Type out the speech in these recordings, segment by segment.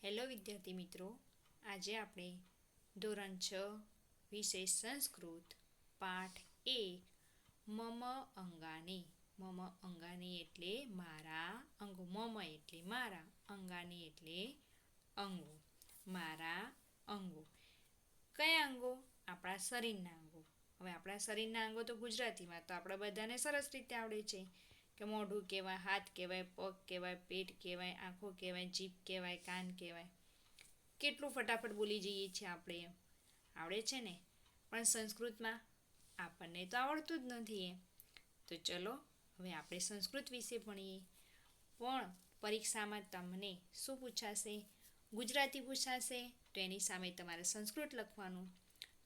Hello વિદ્યાર્થી મિત્રો, આજે આપણે ધોરણ 6 વિષય સંસ્કૃત પાઠ 1 મમ અંગાની. મમ અંગાની એટલે મારા અંગો. મમ એટલે મારા, અંગાની એટલે અંગો. મારા અંગો. કયા અંગો? આપણા શરીરના અંગો. હવે આપણા શરીરના અંગો તો ગુજરાતીમાં તો આપણે બધાને સરસ રીતે આવડે છે કે મોઢું કહેવાય, હાથ કહેવાય, પગ કહેવાય, પેટ કહેવાય, આંખો કહેવાય, જીભ કહેવાય, કાન કહેવાય. કેટલું ફટાફટ બોલી જઈએ છીએ આપણે, આવડે છે ને. પણ સંસ્કૃતમાં આપણને તો આવડતું જ નથી એ. તો ચલો હવે આપણે સંસ્કૃત વિશે ભણીએ. પણ પરીક્ષામાં તમને શું પૂછાશે? ગુજરાતી પૂછાશે તો એની સામે તમારે સંસ્કૃત લખવાનું,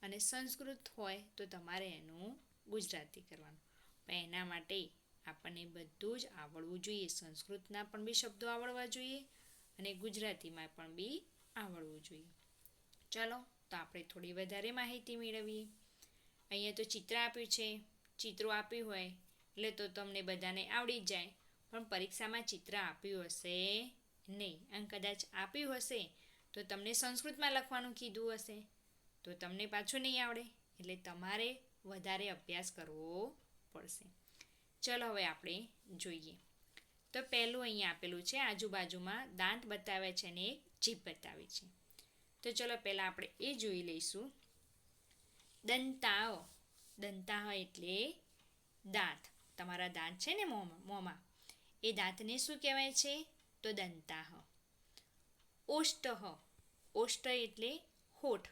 અને સંસ્કૃત હોય તો તમારે એનું ગુજરાતી કરવાનું. પણ એના માટે આપણને બધું જ આવડવું જોઈએ. સંસ્કૃતના પણ બી શબ્દો આવડવા જોઈએ અને ગુજરાતીમાં પણ બી આવડવું જોઈએ. ચાલો તો આપણે થોડી વધારે માહિતી મેળવીએ. અહીંયા તો ચિત્ર આપ્યું છે. ચિત્રો આપ્યું હોય એટલે તો તમને બધાને આવડી જ જાય. પણ પરીક્ષામાં ચિત્ર આપ્યું હશે નહીં, અને કદાચ આપ્યું હશે તો તમને સંસ્કૃતમાં લખવાનું કીધું હશે તો તમને પાછું નહીં આવડે. એટલે તમારે વધારે અભ્યાસ કરવો પડશે. ચલો હવે આપણે જોઈએ. તો પહેલું અહીંયા આપેલું છે, આજુબાજુમાં દાંત બતાવે છે અને એક જીભ બતાવી છે. તો ચલો પહેલાં આપણે એ જોઈ લઈશું. દંતાહ. દંતાહ એટલે દાંત. તમારા દાંત છે ને મોંમાં, એ દાંતને શું કહેવાય છે? તો દંતાહ. ઓષ્ટહ. ઓષ્ટ એટલે હોઠ.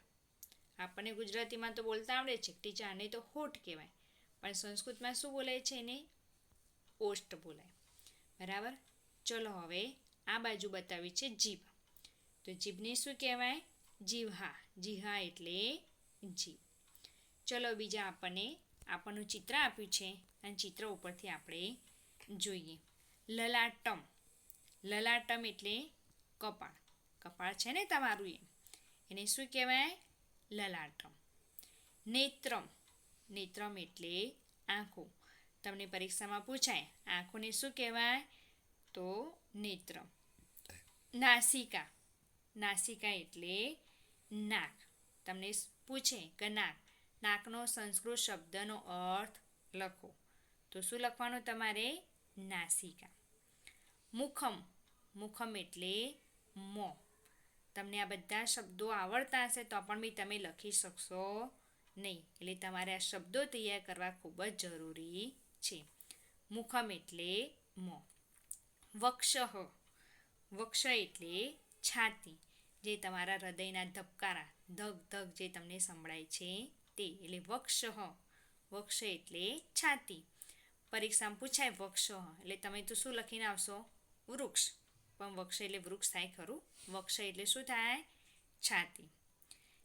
આપણને ગુજરાતીમાં તો બોલતા આવડે છે ટીચર, આને તો હોઠ કહેવાય, પણ સંસ્કૃતમાં શું બોલાય છે? એને ઓષ્ટ બોલાય. બરાબર. ચલો હવે આ બાજુ બતાવી છે જીભ. તો જીભને શું કહેવાય? જીહ્વા. જીહ્વા એટલે જીભ. ચલો બીજા આપણનું ચિત્ર આપ્યું છે અને ચિત્ર ઉપરથી આપણે જોઈએ. લલાટમ. લલાટમ એટલે કપાળ. કપાળ છે ને તમારું, એને શું કહેવાય? લલાટમ. નેત્રમ. નેત્રમ એટલે આંખો. તમને પરીક્ષામાં પૂછાય આંખોને શું કહેવાય? તો નેત્રમ. નાસિકા. નાસિકા એટલે નાક. તમને પૂછે કે નાક, નાકનો સંસ્કૃત શબ્દનો અર્થ લખો. તો શું લખવાનું તમારે? નાસિકા. મુખમ. મુખમ એટલે મોં. તમને આ બધા શબ્દો આવડતા હશે તો પણ બી તમે લખી શકશો નહીં. એટલે તમારે આ શબ્દો તૈયાર કરવા ખૂબ જ જરૂરી છે. મુખમ એટલે મોં. વક્ષઃ. વક્ષ એટલે છાતી. જે તમારા હૃદયના ધબકારા, ધગ ધગ જે તમને સંભળાય છે તે, એટલે વક્ષઃ. વક્ષ એટલે છાતી. પરીક્ષામાં પૂછાય વક્ષ એટલે તમે તો શું લખીને આવશો? વૃક્ષ. પણ વક્ષ એટલે વૃક્ષ થાય ખરું? વક્ષ એટલે શું થાય? છાતી.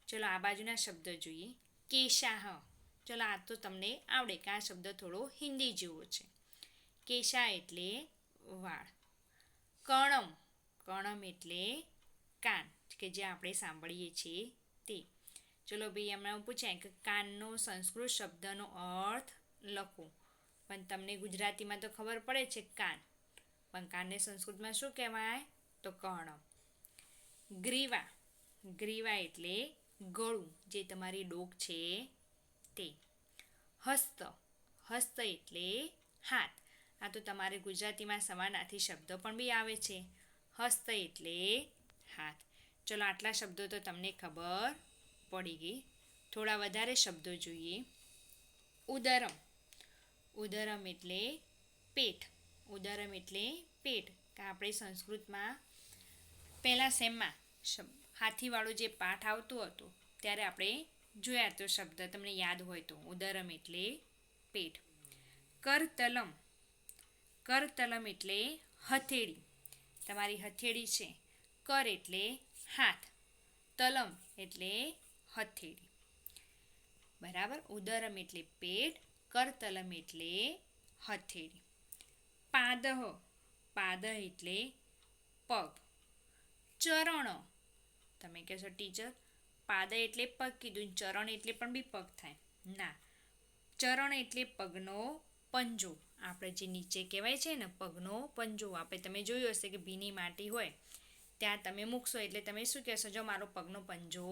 ચલો આ બાજુના શબ્દ જોઈએ. કેશાહ. ચલો આ તો તમને આવડે કે આ શબ્દ થોડો હિન્દી જેવો છે. કેશા એટલે વાળ. કર્ણમ. કર્ણમ એટલે કાન, કે જે આપણે સાંભળીએ છીએ તે. ચલો ભાઈ હમણાં પૂછાય કે કાનનો સંસ્કૃત શબ્દનો અર્થ લખો. પણ તમને ગુજરાતીમાં તો ખબર પડે છે કાન, પણ કાનને સંસ્કૃતમાં શું કહેવાય? તો કર્ણમ. ગ્રીવા. ગ્રીવા એટલે ગળું, જે તમારી ડોક છે તે. હસ્ત. હસ્ત એટલે હાથ. આ તો તમારે ગુજરાતીમાં સમાનાર્થી શબ્દ પણ બી આવે છે. હસ્ત એટલે હાથ. ચલો આટલા શબ્દો તો તમને ખબર પડી ગઈ. થોડા વધારે શબ્દો જોઈએ. ઉદરમ. ઉદરમ એટલે પેટ. ઉદરમ એટલે પેટ. કે આપણે સંસ્કૃતમાં પહેલાં સેમમાં હાથીવાળો જે પાઠ આવતું હતું ત્યારે આપણે જોયા તો શબ્દ તમને યાદ હોય તો. ઉદરમ એટલે પેટ. કરતલમ. કરતલમ એટલે હથેળી. તમારી હથેળી છે. કર એટલે હાથ, તલમ એટલે હથેળી. બરાબર. ઉદરમ એટલે પેટ, કરતલમ એટલે હથેળી. પાદહ. પાદહ એટલે પગ. ચરણ. તમે કહેશો ટીચર પાદ એટલે પગ કીધું, ચરણ એટલે પણ બી પગ થાય? ના, ચરણ એટલે પગનો પંજો. આપણે જે નીચે કહેવાય છે ને પગનો પંજો. આપણે તમે જોયું હશે કે ભીની માટી હોય ત્યાં તમે મૂકશો એટલે તમે શું કહેશો, જો મારો પગનો પંજો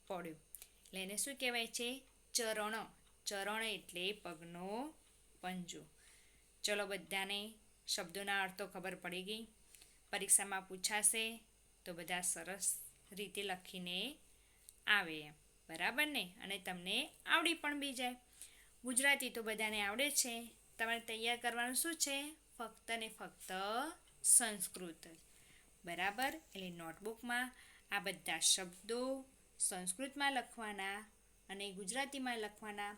પડ્યો. એટલે એને શું કહેવાય છે, ચરણ. ચરણ એટલે પગનો પંજો. ચલો બધાને શબ્દોના અર્થો ખબર પડી ગઈ. પરીક્ષામાં પૂછાશે તો બધા સરસ રીતે લખીને આવે એમ, બરાબર ને? અને તમને આવડી પણ બી જાય. ગુજરાતી તો બધાને આવડે છે. તમારે તૈયાર કરવાનું શું છે, ફક્ત ને ફક્ત સંસ્કૃત જ, બરાબર? એટલે નોટબુકમાં આ બધા શબ્દો સંસ્કૃતમાં લખવાના અને ગુજરાતીમાં લખવાના.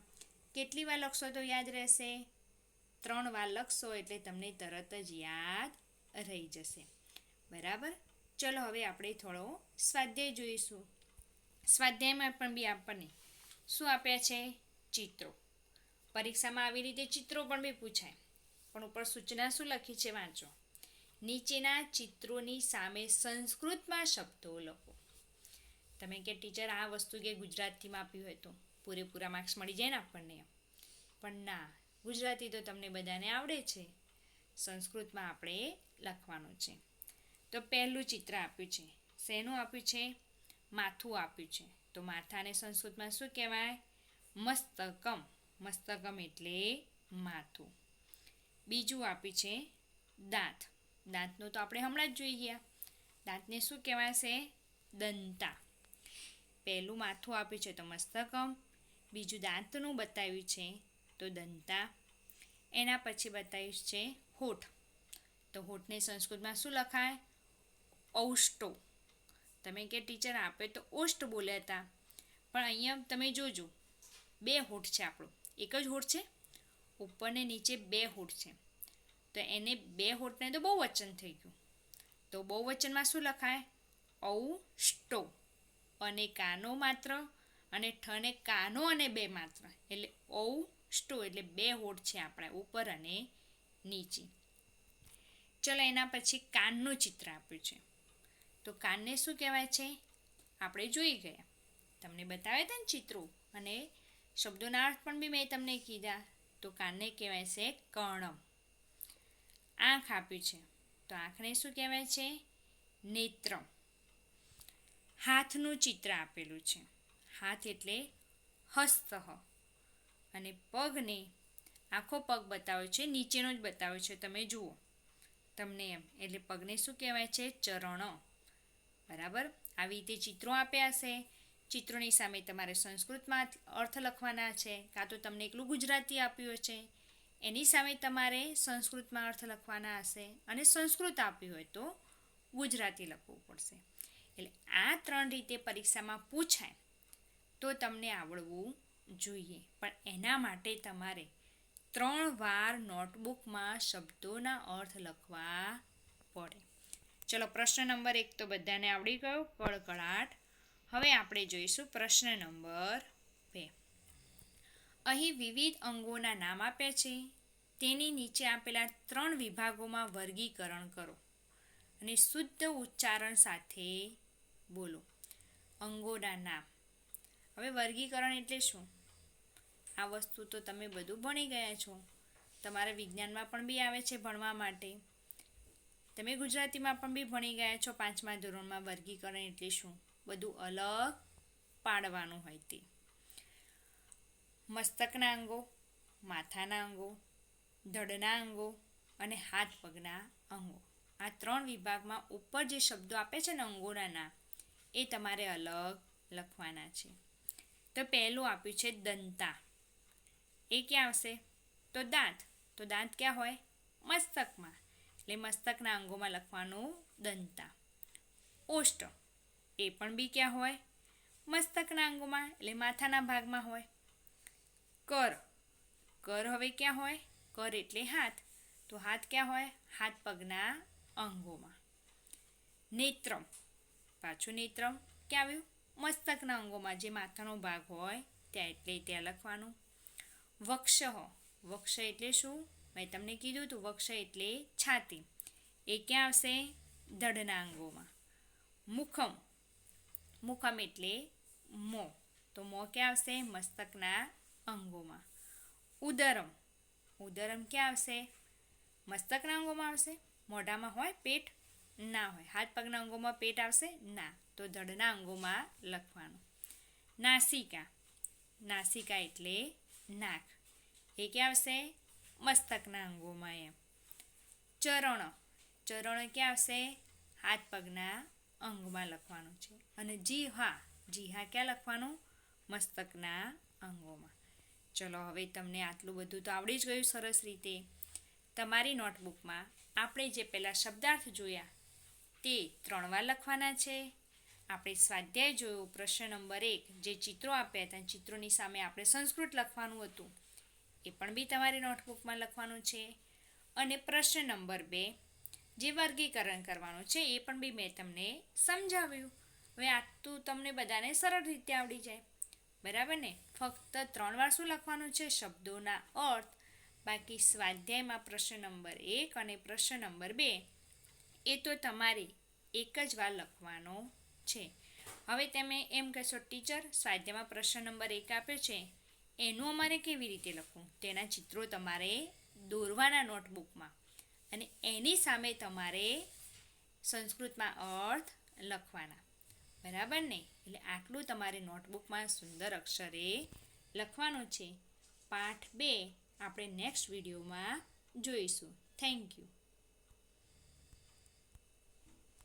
કેટલી વાર લખશો તો યાદ રહેશે? 3 વાર લખશો એટલે તમને તરત જ યાદ રહી જશે, બરાબર? ચલો હવે આપણે થોડો સ્વાધ્યાય જોઈશું. સ્વાધ્યાયમાં પણ બી આપણને શું આપ્યા છે, ચિત્રો. પરીક્ષામાં આવી રીતે ચિત્રો પણ બી પૂછાય, પણ ઉપર સૂચના શું લખી છે વાંચો. નીચેના ચિત્રોની સામે સંસ્કૃતમાં શબ્દો લખો. તમે કે ટીચર આ વસ્તુ કે ગુજરાતીમાં આપ્યું હોય તો પૂરેપૂરા માર્ક્સ મળી જાય ને આપણને, પણ ના, ગુજરાતી તો તમને બધાને આવડે છે, સંસ્કૃતમાં આપણે લખવાનું છે. તો પહેલું ચિત્ર આપ્યું છે, શેનું આપ્યું છે, માથું આપ્યું છે. તો માથાને સંસ્કૃતમાં શું કહેવાય, મસ્તકમ. મસ્તકમ એટલે માથું. બીજું આપ્યું છે દાંત. દાંતનું તો આપણે હમણાં જ જોઈ ગયા. દાંતને શું કહેવાશે, દંતા. પહેલું માથું આપ્યું છે તો મસ્તકમ, બીજું દાંતનું બતાવ્યું છે તો દંતા. એના પછી બતાવ્યું છે હોઠ. તો હોઠને સંસ્કૃતમાં શું લખાય, ઔષ્ટો. તમે કે ટીચર આપે તો ઓષ્ટ બોલ્યા હતા, પણ અહીંયા તમે જોજો 2 હોઠ છે આપણો, એક જ હોઠ છે, ઉપર ને નીચે 2 હોઠ છે. તો એને 2 હોઠને તો બહુવચન થઈ ગયું. તો બહુવચનમાં શું લખાય, ઔષ્ટો. અને કાનો માત્ર અને ઠને કાનો અને 2 માત્ર, એટલે ઔષ્ટો. એટલે 2 હોઠ છે આપણા ઉપર અને નીચે. ચલો એના પછી કાનનું ચિત્ર આપ્યું છે. તો કાનને શું કહેવાય છે, આપણે જોઈ ગયા, તમને બતાવ્યા હતા ને ચિત્રો, અને શબ્દોના અર્થ પણ બી મેં તમને કીધા. તો કાનને કહેવાય છે કર્ણમ. આંખ આપ્યું છે તો આંખને શું કહેવાય છે, નેત્રમ. હાથનું ચિત્ર આપેલું છે. હાથ એટલે હસ્ત. અને પગને આખો પગ બતાવ્યો છે, નીચેનો જ બતાવ્યો છે, તમે જુઓ તમને એમ, એટલે પગને શું કહેવાય છે, ચરણ, બરાબર? આવી રીતે ચિત્રો આપ્યા હશે. ચિત્રોની સામે તમારે સંસ્કૃતમાં અર્થ લખવાના છે, કાં તો તમને એકલું ગુજરાતી આપ્યું છે, એની સામે તમારે સંસ્કૃતમાં અર્થ લખવાના હશે, અને સંસ્કૃત આપ્યું હોય તો ગુજરાતી લખવું પડશે. એટલે આ 3 રીતે પરીક્ષામાં પૂછાય તો તમને આવડવું જોઈએ, પણ એના માટે તમારે 3 વાર નોટબુકમાં શબ્દોના અર્થ લખવા પડે. ચલો પ્રશ્ન નંબર 1 તો બધાને આવડી ગયો, કળકળાટ. હવે આપણે જોઈશું પ્રશ્ન નંબર 2. અહીં વિવિધ અંગોના નામ આપ્યા છે. તેની નીચે આપેલા 3 વિભાગોમાં વર્ગીકરણ કરો અને શુદ્ધ ઉચ્ચારણ સાથે બોલો. અંગોના નામ. હવે વર્ગીકરણ એટલે શું? આ વસ્તુ તો તમે બધું ભણી ગયા છો. તમારા વિજ્ઞાનમાં પણ બી આવે છે ભણવા માટે. તમે ગુજરાતીમાં પણ બી ભણી ગયા છો 5મા ધોરણમાં. વર્ગીકરણ એટલે શું? બધું અલગ પાડવાનું હોય તે. મસ્તકના અંગો, માથાના અંગો, ધડના અંગો અને હાથ પગના અંગો. આ 3 વિભાગમાં ઉપર જે શબ્દો આપે છે ને અંગોના નામ, એ તમારે અલગ લખવાના છે. તો પહેલું આપ્યું છે દંતા. એ ક્યાં આવશે? તો દાંત. તો દાંત ક્યાં હોય? મસ્તકમાં. એટલે મસ્તકના અંગોમાં લખવાનું દંતા. ઓષ્ટ. એ પણ બી ક્યાં હોય? મસ્તકના અંગોમાં, એટલે માથાના ભાગમાં હોય. કર. કર હવે ક્યાં હોય? કર એટલે હાથ. તો હાથ ક્યાં હોય? હાથ પગના અંગોમાં. નેત્રમ. પાછું નેત્રમ ક્યાં આવ્યું? મસ્તકના અંગોમાં, જે માથાનો ભાગ હોય ત્યાં, એટલે ત્યાં લખવાનું. વક્ષ. વક્ષ એટલે શું? મેં તમને કીધું હતું, વક્ષ એટલે છાતી. એ ક્યાં આવશે? ધડના અંગોમાં. મુખમ. મુખમ એટલે મોં. તો મોં ક્યાં આવશે? મસ્તકના અંગોમાં. ઉદરમ. ઉદરમ ક્યાં આવશે? મસ્તકના અંગોમાં આવશે. મોઢામાં હોય પેટ, ના હોય. હાથ પગના અંગોમાં પેટ આવશે? ના. તો ધડના અંગોમાં લખવાનું. નાસિકા, નાસિકા એટલે નાક. એ ક્યાં આવશે? મસ્તકના અંગોમાં એમ. ચરણ, ચરણ ક્યાં આવશે? હાથ પગના અંગમાં લખવાનું છે. અને જીહા, જીહા ક્યાં લખવાનું? મસ્તકના અંગોમાં. ચલો હવે તમને આટલું બધું તો આવડી જ ગયું સરસ રીતે. તમારી નોટબુકમાં આપણે જે પહેલાં શબ્દાર્થ જોયા તે 3 વાર લખવાના છે. આપણે સ્વાધ્યાય જોયો પ્રશ્ન નંબર 1 જે ચિત્રો આપ્યા હતા ચિત્રોની સામે આપણે સંસ્કૃત લખવાનું હતું એ પણ બી તમારી નોટબુકમાં લખવાનું છે. અને પ્રશ્ન નંબર 2 જે વર્ગીકરણ કરવાનું છે એ પણ બી મેં તમને સમજાવ્યું. હવે આટલું તમને બધાને સરળ રીતે આવડી જાય, બરાબર ને? ફક્ત 3 વાર શું લખવાનું છે? શબ્દોના અર્થ. બાકી સ્વાધ્યાયમાં પ્રશ્ન નંબર 1 અને પ્રશ્ન નંબર 2 એ તો તમારે એક જ વાર લખવાનો છે. હવે તમે એમ કહેશો ટીચર સ્વાધ્યાયમાં પ્રશ્ન નંબર 1 આપ્યો છે એનું અમારે કેવી રીતે લખવું? તેના ચિત્રો તમારે દોરવાના નોટબુકમાં અને એની સામે તમારે સંસ્કૃતમાં અર્થ લખવાના, બરાબર ને? એટલે આટલું તમારે નોટબુકમાં સુંદર અક્ષરે લખવાનું છે. પાઠ 2 આપણે નેક્સ્ટ વિડીયોમાં જોઈશું. Thank you.